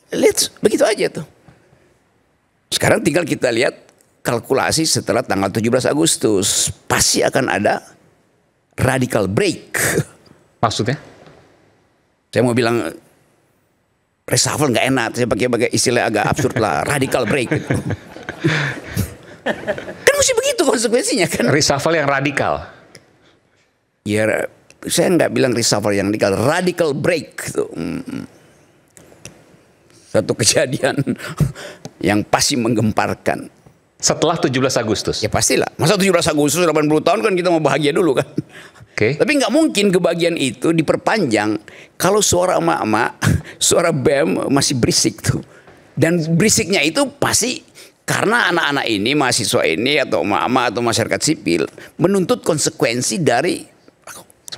Lihat begitu aja tuh. Sekarang tinggal kita lihat kalkulasi setelah tanggal 17 Agustus. Pasti akan ada radical break. Maksudnya? Saya mau bilang reshuffle nggak enak. Saya pakai istilah agak absurd lah. Radical break gitu. Kan mesti begitu konsekuensinya kan. Reshuffle yang radikal. Ya saya nggak bilang reshuffle yang radikal. Radical break gitu. Satu kejadian yang pasti menggemparkan. Setelah 17 Agustus? Ya pastilah. Masa 17 Agustus 80 tahun kan kita mau bahagia dulu kan. Oke. Tapi nggak mungkin kebahagiaan itu diperpanjang kalau suara emak-emak, suara BEM masih berisik tuh. Dan berisiknya itu pasti karena anak-anak ini, mahasiswa ini atau emak-emak atau masyarakat sipil menuntut konsekuensi dari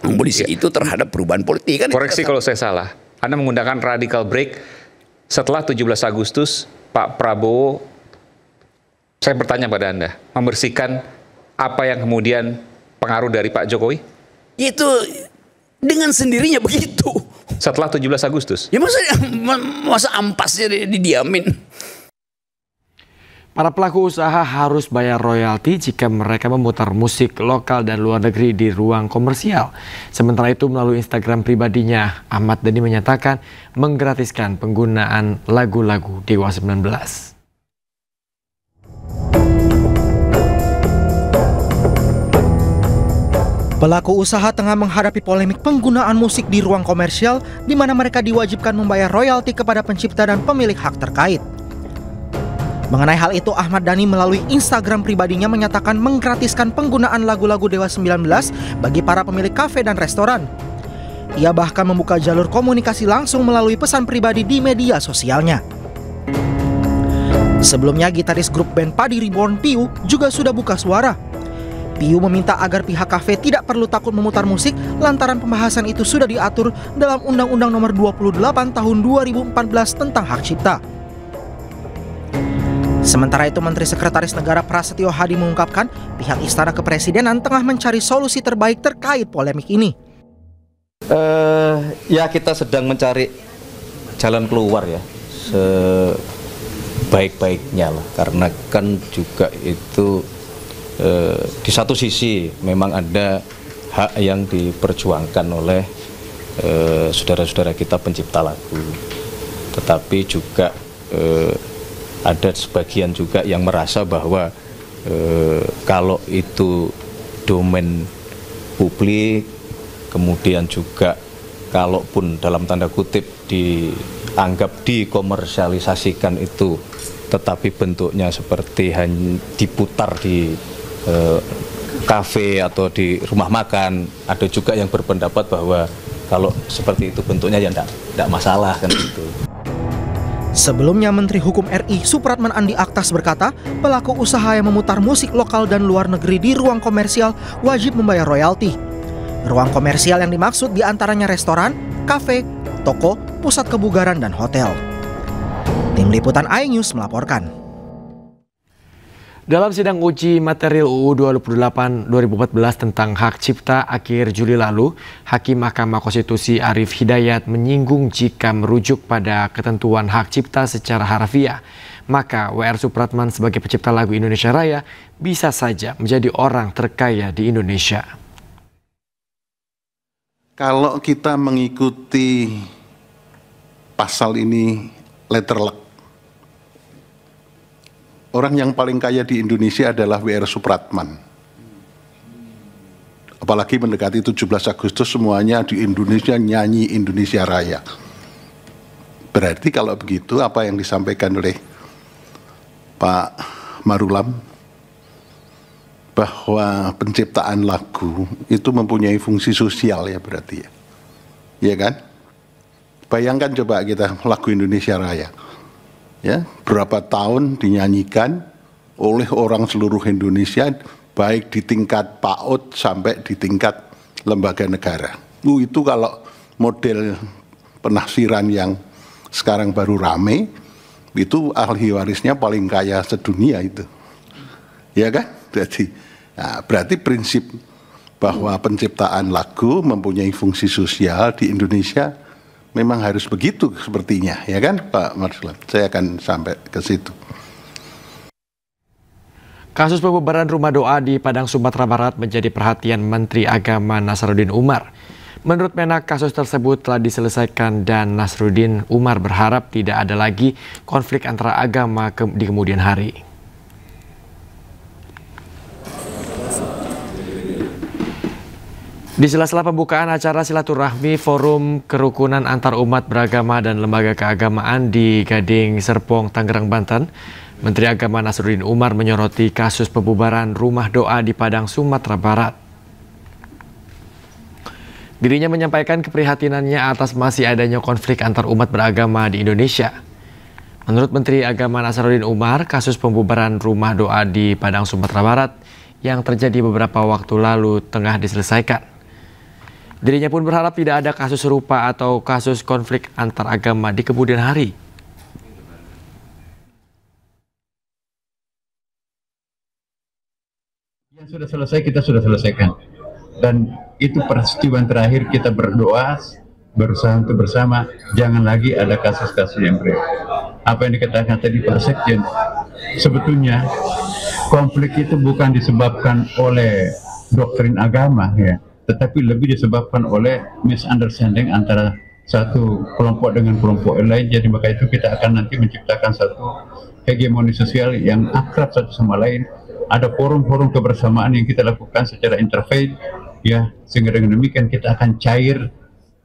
polisi itu terhadap perubahan politik kan. Koreksi kalau saya salah. Anda menggunakan radical break setelah 17 Agustus, Pak Prabowo, saya bertanya pada Anda, membersihkan apa yang kemudian pengaruh dari Pak Jokowi? Itu dengan sendirinya begitu. Setelah 17 Agustus? Ya masa ampasnya didiamin. Para pelaku usaha harus bayar royalti jika mereka memutar musik lokal dan luar negeri di ruang komersial. Sementara itu melalui Instagram pribadinya, Ahmad Dhani menyatakan menggratiskan penggunaan lagu-lagu Dewa 19. Pelaku usaha tengah menghadapi polemik penggunaan musik di ruang komersial di mana mereka diwajibkan membayar royalti kepada pencipta dan pemilik hak terkait. Mengenai hal itu, Ahmad Dhani melalui Instagram pribadinya menyatakan menggratiskan penggunaan lagu-lagu Dewa 19 bagi para pemilik kafe dan restoran. Ia bahkan membuka jalur komunikasi langsung melalui pesan pribadi di media sosialnya. Sebelumnya, gitaris grup band Padi Reborn Piu juga sudah buka suara. Piu meminta agar pihak kafe tidak perlu takut memutar musik lantaran pembahasan itu sudah diatur dalam Undang-Undang Nomor 28 Tahun 2014 tentang hak cipta. Sementara itu, Menteri Sekretaris Negara Prasetyo Hadi mengungkapkan pihak Istana Kepresidenan tengah mencari solusi terbaik terkait polemik ini. Ya kita sedang mencari jalan keluar ya sebaik-baiknya lah, karena kan juga itu di satu sisi memang ada hak yang diperjuangkan oleh saudara-saudara kita pencipta lagu, tetapi juga ada sebagian juga yang merasa bahwa kalau itu domain publik, kemudian juga kalaupun dalam tanda kutip dianggap dikomersialisasikan itu, tetapi bentuknya seperti hanya diputar di kafe atau di rumah makan, ada juga yang berpendapat bahwa kalau seperti itu bentuknya ya tidak masalah kan gitu. Sebelumnya, Menteri Hukum RI Supratman Andi Aktas berkata, pelaku usaha yang memutar musik lokal dan luar negeri di ruang komersial wajib membayar royalti. Ruang komersial yang dimaksud diantaranya restoran, kafe, toko, pusat kebugaran, dan hotel. Tim Liputan iNews melaporkan. Dalam sidang uji material UU 28 2014 tentang hak cipta akhir Juli lalu, Hakim Mahkamah Konstitusi Arief Hidayat menyinggung jika merujuk pada ketentuan hak cipta secara harfiah, maka W.R. Supratman sebagai pencipta lagu Indonesia Raya bisa saja menjadi orang terkaya di Indonesia. Kalau kita mengikuti pasal ini letter luck, orang yang paling kaya di Indonesia adalah W.R. Supratman. Apalagi mendekati 17 Agustus semuanya di Indonesia nyanyi Indonesia Raya. Berarti kalau begitu apa yang disampaikan oleh Pak Marulam bahwa penciptaan lagu itu mempunyai fungsi sosial ya berarti ya. Iya kan? Bayangkan coba kita lagu Indonesia Raya. Ya, berapa tahun dinyanyikan oleh orang seluruh Indonesia, baik di tingkat PAUD sampai di tingkat lembaga negara. Itu kalau model penafsiran yang sekarang baru rame, itu ahli warisnya paling kaya sedunia itu. Ya kan? Berarti prinsip bahwa penciptaan lagu mempunyai fungsi sosial di Indonesia memang harus begitu sepertinya, ya kan Pak Marslan? Saya akan sampai ke situ. Kasus pembubaran rumah doa di Padang, Sumatera Barat menjadi perhatian Menteri Agama Nasaruddin Umar. Menurut Menak, kasus tersebut telah diselesaikan dan Nasaruddin Umar berharap tidak ada lagi konflik antara agama di kemudian hari. Di sela-sela pembukaan acara silaturahmi Forum Kerukunan Antar Umat Beragama dan Lembaga Keagamaan di Gading Serpong, Tangerang, Banten, Menteri Agama Nasaruddin Umar menyoroti kasus pembubaran rumah doa di Padang, Sumatera Barat. Dirinya menyampaikan keprihatinannya atas masih adanya konflik antar umat beragama di Indonesia. Menurut Menteri Agama Nasaruddin Umar, kasus pembubaran rumah doa di Padang, Sumatera Barat yang terjadi beberapa waktu lalu tengah diselesaikan. Dirinya pun berharap tidak ada kasus serupa atau kasus konflik antar agama di kemudian hari. Yang sudah selesai kita sudah selesaikan. Dan itu peristiwa terakhir kita berdoa, berusaha untuk bersama, jangan lagi ada kasus-kasus yang berat. Apa yang dikatakan tadi Pak Sekjen, sebetulnya konflik itu bukan disebabkan oleh doktrin agama, ya, tetapi lebih disebabkan oleh misunderstanding antara satu kelompok dengan kelompok lain. Jadi maka itu kita akan nanti menciptakan satu hegemoni sosial yang akrab satu sama lain. Ada forum-forum kebersamaan yang kita lakukan secara interfaith, ya, sehingga dengan demikian kita akan cair,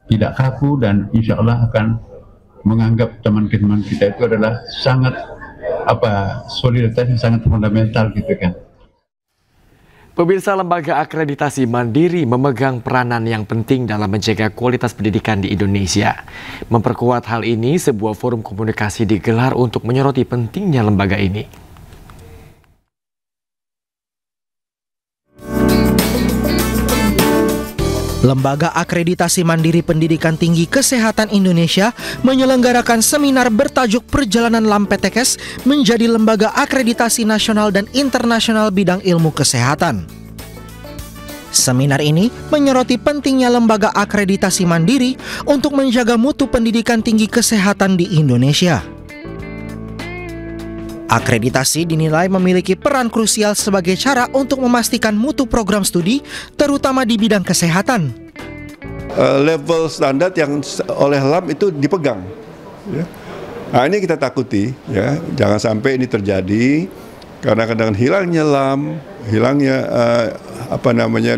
tidak kaku, dan insya Allah akan menganggap teman-teman kita itu adalah sangat solidaritas yang sangat fundamental, gitu kan. Pemirsa, Lembaga Akreditasi Mandiri memegang peranan yang penting dalam menjaga kualitas pendidikan di Indonesia. Memperkuat hal ini, sebuah forum komunikasi digelar untuk menyoroti pentingnya lembaga ini. Lembaga Akreditasi Mandiri Pendidikan Tinggi Kesehatan Indonesia menyelenggarakan seminar bertajuk Perjalanan LAMPTKes menjadi lembaga akreditasi nasional dan internasional bidang ilmu kesehatan. Seminar ini menyoroti pentingnya lembaga akreditasi mandiri untuk menjaga mutu pendidikan tinggi kesehatan di Indonesia. Akreditasi dinilai memiliki peran krusial sebagai cara untuk memastikan mutu program studi, terutama di bidang kesehatan. Level standar yang oleh LAM itu dipegang. Ya. Nah, ini kita takuti, ya, jangan sampai ini terjadi karena kadang hilangnya LAM,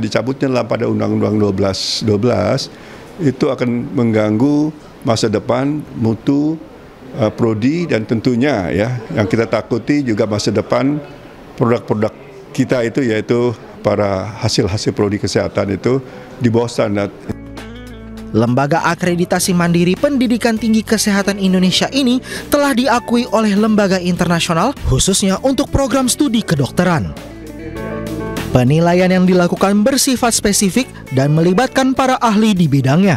dicabutnya LAM pada Undang-Undang 12 itu akan mengganggu masa depan mutu prodi, dan tentunya ya yang kita takuti juga masa depan produk-produk kita itu, yaitu para hasil-hasil prodi kesehatan itu di bawah standar. Lembaga Akreditasi Mandiri Pendidikan Tinggi Kesehatan Indonesia ini telah diakui oleh lembaga internasional khususnya untuk program studi kedokteran. Penilaian yang dilakukan bersifat spesifik dan melibatkan para ahli di bidangnya.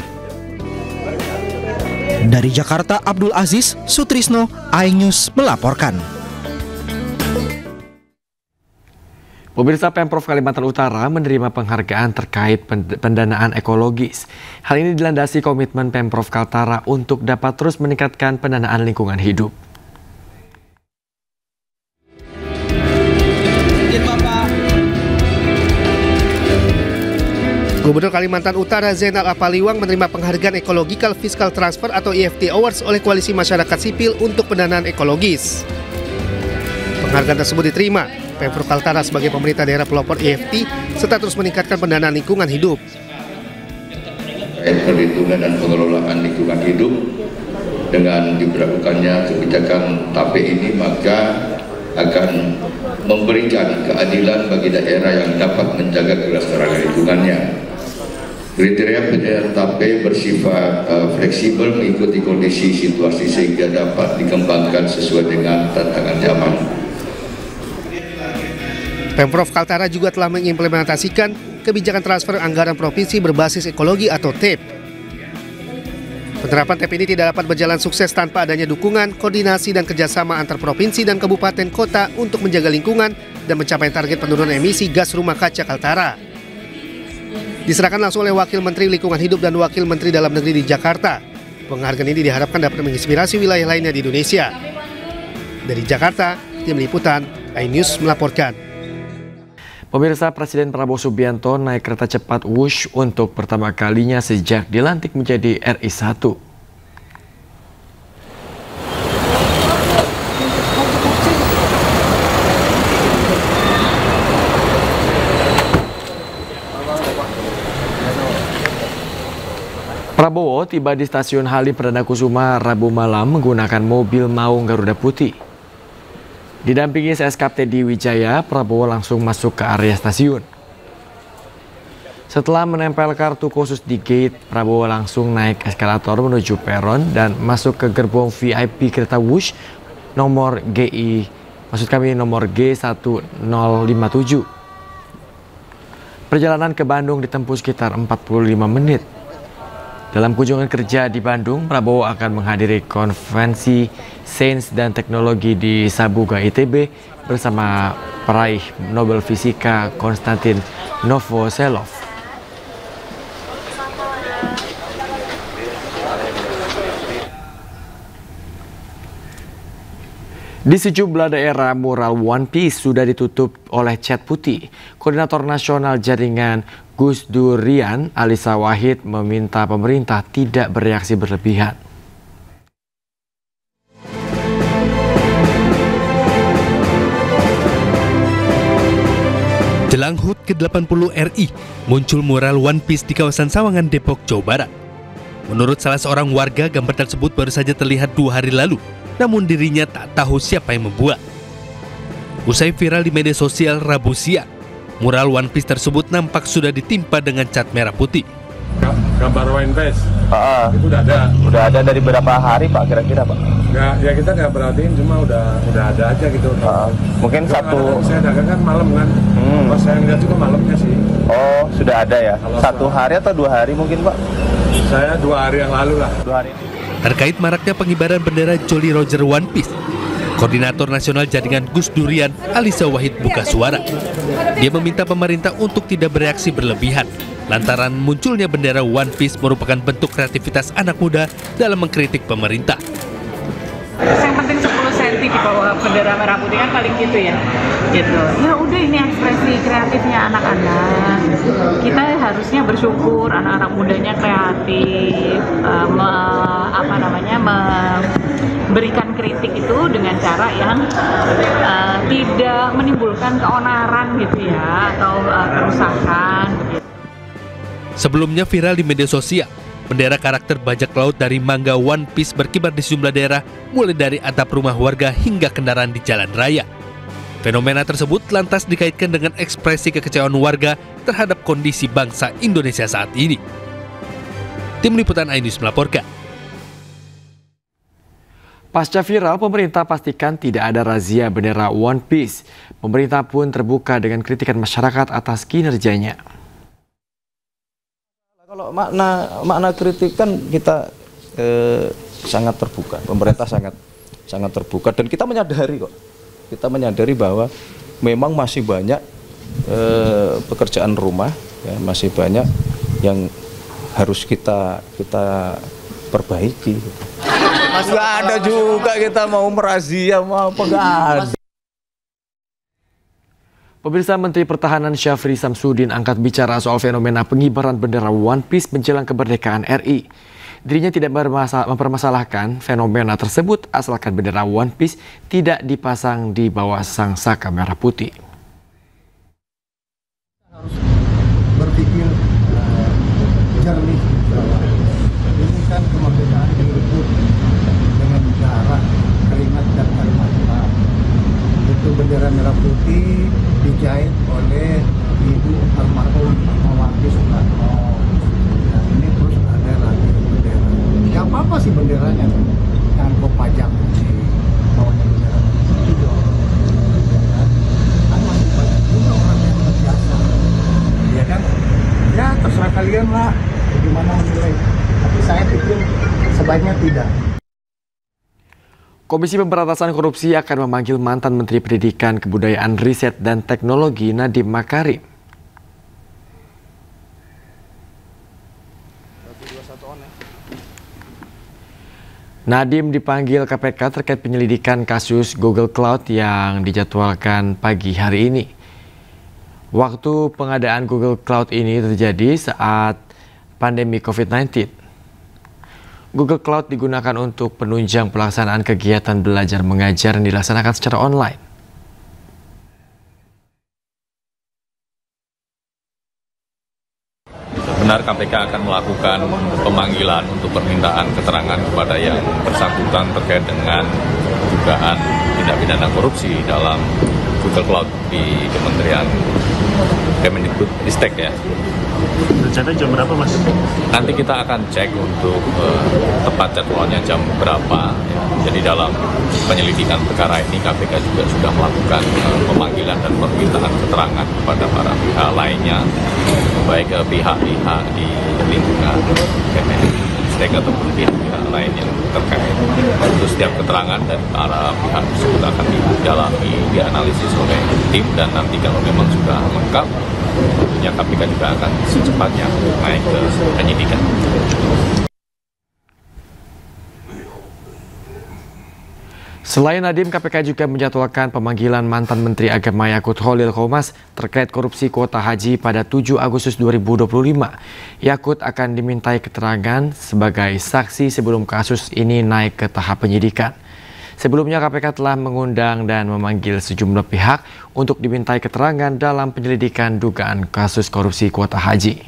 Dari Jakarta, Abdul Aziz Sutrisno, iNews melaporkan. Pemirsa, Pemprov Kalimantan Utara menerima penghargaan terkait pendanaan ekologis. Hal ini dilandasi komitmen Pemprov Kaltara untuk dapat terus meningkatkan pendanaan lingkungan hidup. Gubernur Kalimantan Utara Zainal Apaliwang menerima penghargaan Ecological Fiscal Transfer atau EFT Awards oleh Koalisi Masyarakat Sipil untuk pendanaan ekologis. Penghargaan tersebut diterima Pemprov Kaltara sebagai pemerintah daerah pelopor EFT serta terus meningkatkan pendanaan lingkungan hidup. Perlindungan dan pengelolaan lingkungan hidup dengan diberlakukannya kebijakan TAP ini maka akan memberikan keadilan bagi daerah yang dapat menjaga kelestarian lingkungannya. Kriteria pendanaan TAP bersifat fleksibel mengikuti kondisi situasi sehingga dapat dikembangkan sesuai dengan tantangan zaman. Pemprov Kaltara juga telah mengimplementasikan kebijakan transfer anggaran provinsi berbasis ekologi atau TEP. Penerapan TEP ini tidak dapat berjalan sukses tanpa adanya dukungan, koordinasi, dan kerjasama antar provinsi dan kabupaten kota untuk menjaga lingkungan dan mencapai target penurunan emisi gas rumah kaca Kaltara. Diserahkan langsung oleh Wakil Menteri Lingkungan Hidup dan Wakil Menteri Dalam Negeri di Jakarta. Penghargaan ini diharapkan dapat menginspirasi wilayah lainnya di Indonesia. Dari Jakarta, Tim Liputan, iNews melaporkan. Pemirsa, Presiden Prabowo Subianto naik kereta cepat Wush untuk pertama kalinya sejak dilantik menjadi RI 1. Prabowo tiba di Stasiun Halim Perdana Kusuma Rabu malam menggunakan mobil Maung Garuda Putih. Didampingi SSKP Teddy Wijaya, Prabowo langsung masuk ke area stasiun. Setelah menempel kartu khusus di gate, Prabowo langsung naik eskalator menuju peron dan masuk ke gerbong VIP kereta Wush nomor nomor G1057. Perjalanan ke Bandung ditempuh sekitar 45 menit. Dalam kunjungan kerja di Bandung, Prabowo akan menghadiri konferensi Sains dan Teknologi di Sabuga ITB bersama peraih Nobel Fisika Konstantin Novoselov. Di sejumlah daerah mural One Piece sudah ditutup oleh cat putih. Koordinator Nasional Jaringan Gus Durian, Alisa Wahid, meminta pemerintah tidak bereaksi berlebihan. Jelang HUT ke-80 RI, muncul mural One Piece di kawasan Sawangan, Depok, Jawa Barat. Menurut salah seorang warga, gambar tersebut baru saja terlihat 2 hari lalu, namun dirinya tak tahu siapa yang membuat. Usai viral di media sosial Rabu siang, mural One Piece tersebut nampak sudah ditimpa dengan cat merah putih. Gambar One Piece? Itu udah ada dari berapa hari Pak kira-kira Pak? Nggak, ya kita nggak perhatiin, cuma udah ada aja gitu. Mungkin satu. Saya dagang kan malam kan, pas saya ngeliat juga malamnya sih. Oh, sudah ada ya? Satu hari atau 2 hari mungkin Pak? Saya 2 hari yang lalu lah. 2 hari. Terkait maraknya pengibaran bendera Jolly Roger One Piece, Koordinator Nasional Jaringan Gus Durian, Alisa Wahid, buka suara. Dia meminta pemerintah untuk tidak bereaksi berlebihan, lantaran munculnya bendera One Piece merupakan bentuk kreativitas anak muda dalam mengkritik pemerintah. Yang penting 10 cm di bawah bendera merah putih kan paling gitu ya. Gitu. Ya udah, ini ekspresi kreatifnya anak-anak. Kita harusnya bersyukur anak-anak mudanya kreatif, memberikan kritik itu dengan cara yang tidak menimbulkan keonaran gitu ya, atau kerusakan. Gitu. Sebelumnya viral di media sosial, bendera karakter bajak laut dari manga One Piece berkibar di sejumlah daerah, mulai dari atap rumah warga hingga kendaraan di jalan raya. Fenomena tersebut lantas dikaitkan dengan ekspresi kekecewaan warga terhadap kondisi bangsa Indonesia saat ini. Tim Liputan iNews melaporkan. Pasca viral, pemerintah pastikan tidak ada razia bendera One Piece. Pemerintah pun terbuka dengan kritikan masyarakat atas kinerjanya. Kalau makna kritik kan kita sangat terbuka, pemerintah sangat terbuka, dan kita menyadari kok, bahwa memang masih banyak pekerjaan rumah, ya, masih banyak yang harus kita perbaiki. Nggak ada juga kita mau merazia, mau apa, nggak ada. Pemirsa, Menteri Pertahanan Syafri Samsudin angkat bicara soal fenomena pengibaran bendera One Piece menjelang kemerdekaan RI. Dirinya tidak mempermasalahkan fenomena tersebut asalkan bendera One Piece tidak dipasang di bawah sangsaka merah putih. Harus berpikir jernih. Ini kan kemerdekaan direbut dengan darah, keringat, dan air mata. Itu bendera merah putih dijahit oleh Ibu almarhum Megawati Soekarno. Nah, ini terus ada lagi bendera. Gak apa-apa sih benderanya, jangan kau pajang di bawahnya bendera itu dong. Kan masih banyak juga orang yang biasa, ya kan? Ya terserah kalian lah, bagaimana menilai. Tapi saya pikir sebaiknya tidak. Komisi Pemberantasan Korupsi akan memanggil mantan Menteri Pendidikan, Kebudayaan, Riset, dan Teknologi Nadiem Makarim. Nadiem dipanggil KPK terkait penyelidikan kasus Google Cloud yang dijadwalkan pagi hari ini. Waktu pengadaan Google Cloud ini terjadi saat pandemi COVID-19. Google Cloud digunakan untuk penunjang pelaksanaan kegiatan belajar mengajar yang dilaksanakan secara online. Benar KPK akan melakukan pemanggilan untuk permintaan keterangan kepada yang bersangkutan terkait dengan dugaan tindak pidana korupsi dalam Google Cloud di Kementerian Kemendikbudristek ya. Rencana jam berapa Mas? Nanti kita akan cek untuk tepat jadwalnya jam berapa. Ya. Jadi dalam penyelidikan perkara ini KPK juga sudah melakukan pemanggilan dan permintaan keterangan kepada para pihak lainnya, baik pihak-pihak di lingkungan Kemendikbudristek ataupun pihak-pihak lain yang terkait. Untuk setiap keterangan dari para pihak tersebut akan didalami, dianalisis oleh tim, dan nanti kalau memang sudah lengkap, tentunya KPK juga akan secepatnya naik ke penyidikan. Selain Nadiem, KPK juga menjadwalkan pemanggilan mantan Menteri Agama Yakut Khalil Qomas terkait korupsi kuota haji pada 7 Agustus 2025. Yakut akan dimintai keterangan sebagai saksi sebelum kasus ini naik ke tahap penyidikan. Sebelumnya KPK telah mengundang dan memanggil sejumlah pihak untuk dimintai keterangan dalam penyelidikan dugaan kasus korupsi kuota haji.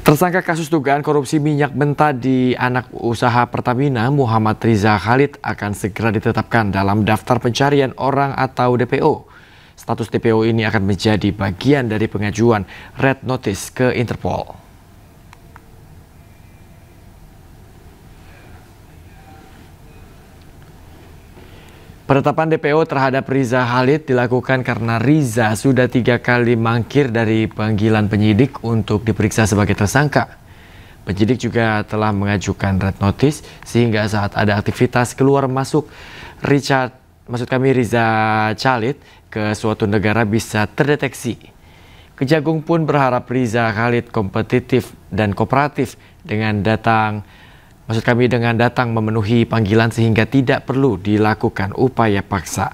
Tersangka kasus dugaan korupsi minyak mentah di anak usaha Pertamina, Muhammad Riza Khalid, akan segera ditetapkan dalam daftar pencarian orang atau DPO. Status DPO ini akan menjadi bagian dari pengajuan Red Notice ke Interpol. Penetapan DPO terhadap Riza Khalid dilakukan karena Riza sudah 3 kali mangkir dari panggilan penyidik untuk diperiksa sebagai tersangka. Penyidik juga telah mengajukan Red Notice sehingga saat ada aktivitas keluar masuk Riza Khalid ke suatu negara bisa terdeteksi. Kejagung pun berharap Riza Khalid kompetitif dan kooperatif dengan datang memenuhi panggilan sehingga tidak perlu dilakukan upaya paksa.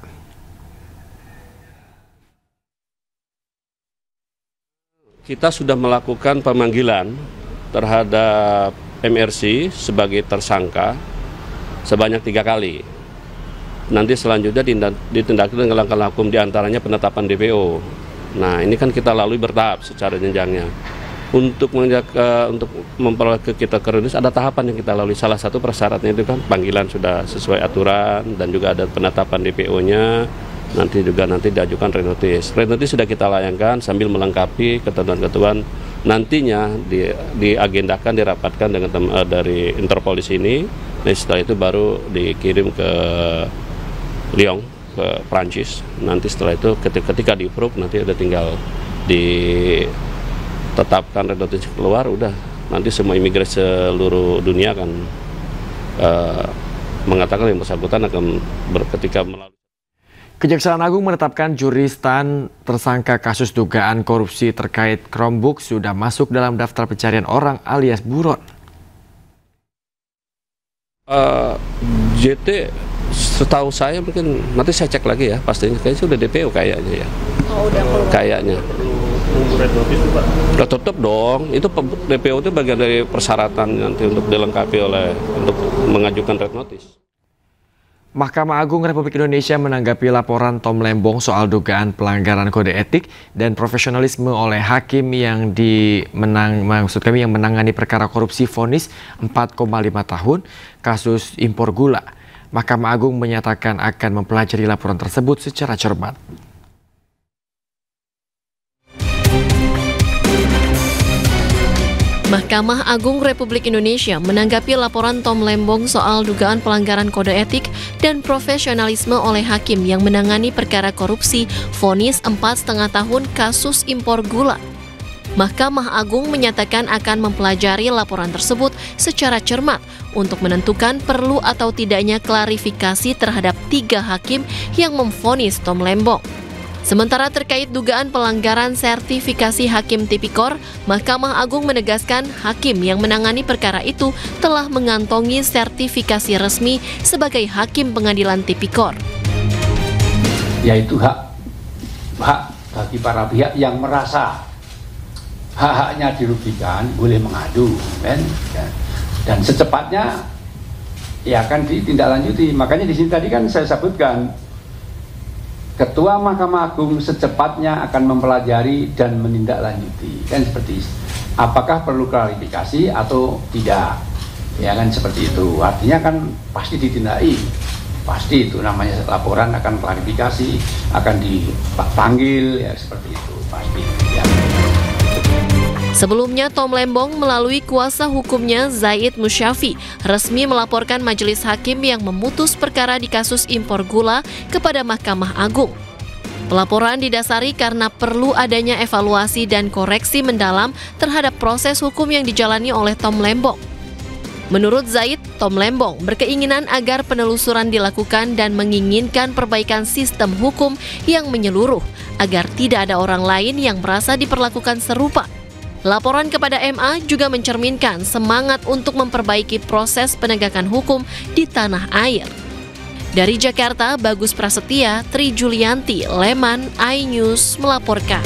Kita sudah melakukan pemanggilan terhadap MRC sebagai tersangka sebanyak 3 kali. Nanti selanjutnya ditindaklanjuti dengan langkah hukum, diantaranya penetapan DPO. Nah, ini kan kita lalui bertahap secara jenjangnya. Untuk memperoleh kita ke rilis ada tahapan yang kita lalui. Salah satu persyaratnya itu kan panggilan sudah sesuai aturan dan juga ada penetapan DPO-nya. Nanti diajukan Red Notice. Red Notice sudah kita layangkan sambil melengkapi ketentuan-ketentuan. Nantinya diagendakan, dirapatkan dengan dari Interpol di sini. Dan setelah itu baru dikirim ke Lyon, ke Prancis. Nanti setelah itu ketika di-approve nanti udah tinggal tetapkan Red Notice keluar, udah nanti semua imigrasi seluruh dunia akan mengatakan yang bersangkutan akan ketika melalui. Kejaksaan Agung menetapkan Juristan tersangka kasus dugaan korupsi terkait Chromebook sudah masuk dalam daftar pencarian orang alias buron. JT setahu saya, mungkin nanti saya cek lagi ya, pastinya kayaknya sudah DPO kayaknya ya. Oh, udah kayaknya. Red Notice itu Pak? Udah tutup dong, itu DPO itu bagian dari persyaratan nanti untuk dilengkapi untuk mengajukan Red Notice. Mahkamah Agung Republik Indonesia menanggapi laporan Tom Lembong soal dugaan pelanggaran kode etik dan profesionalisme oleh hakim yang menangani perkara korupsi vonis 4,5 tahun kasus impor gula. Mahkamah Agung menyatakan akan mempelajari laporan tersebut secara cermat. Mahkamah Agung Republik Indonesia menanggapi laporan Tom Lembong soal dugaan pelanggaran kode etik dan profesionalisme oleh hakim yang menangani perkara korupsi vonis 4,5 tahun kasus impor gula. Mahkamah Agung menyatakan akan mempelajari laporan tersebut secara cermat untuk menentukan perlu atau tidaknya klarifikasi terhadap 3 hakim yang memvonis Tom Lembong. Sementara terkait dugaan pelanggaran sertifikasi Hakim Tipikor, Mahkamah Agung menegaskan hakim yang menangani perkara itu telah mengantongi sertifikasi resmi sebagai Hakim Pengadilan Tipikor. Yaitu hak bagi para pihak yang merasa hak-haknya dirugikan boleh mengadu, kan? Dan secepatnya ya akan ditindaklanjuti. Makanya di sini tadi kan saya sebutkan, Ketua Mahkamah Agung secepatnya akan mempelajari dan menindaklanjuti, kan seperti itu. Apakah perlu klarifikasi atau tidak, ya kan seperti itu. Artinya kan pasti ditindaki, pasti itu namanya laporan akan klarifikasi, akan dipanggil, ya seperti itu pasti. Ya. Sebelumnya, Tom Lembong melalui kuasa hukumnya Zaid Musyafi resmi melaporkan majelis hakim yang memutus perkara di kasus impor gula kepada Mahkamah Agung. Pelaporan didasari karena perlu adanya evaluasi dan koreksi mendalam terhadap proses hukum yang dijalani oleh Tom Lembong. Menurut Zaid, Tom Lembong berkeinginan agar penelusuran dilakukan dan menginginkan perbaikan sistem hukum yang menyeluruh agar tidak ada orang lain yang merasa diperlakukan serupa. Laporan kepada MA juga mencerminkan semangat untuk memperbaiki proses penegakan hukum di tanah air. Dari Jakarta, Bagus Prasetya, Tri Julianti, Leman, iNews melaporkan.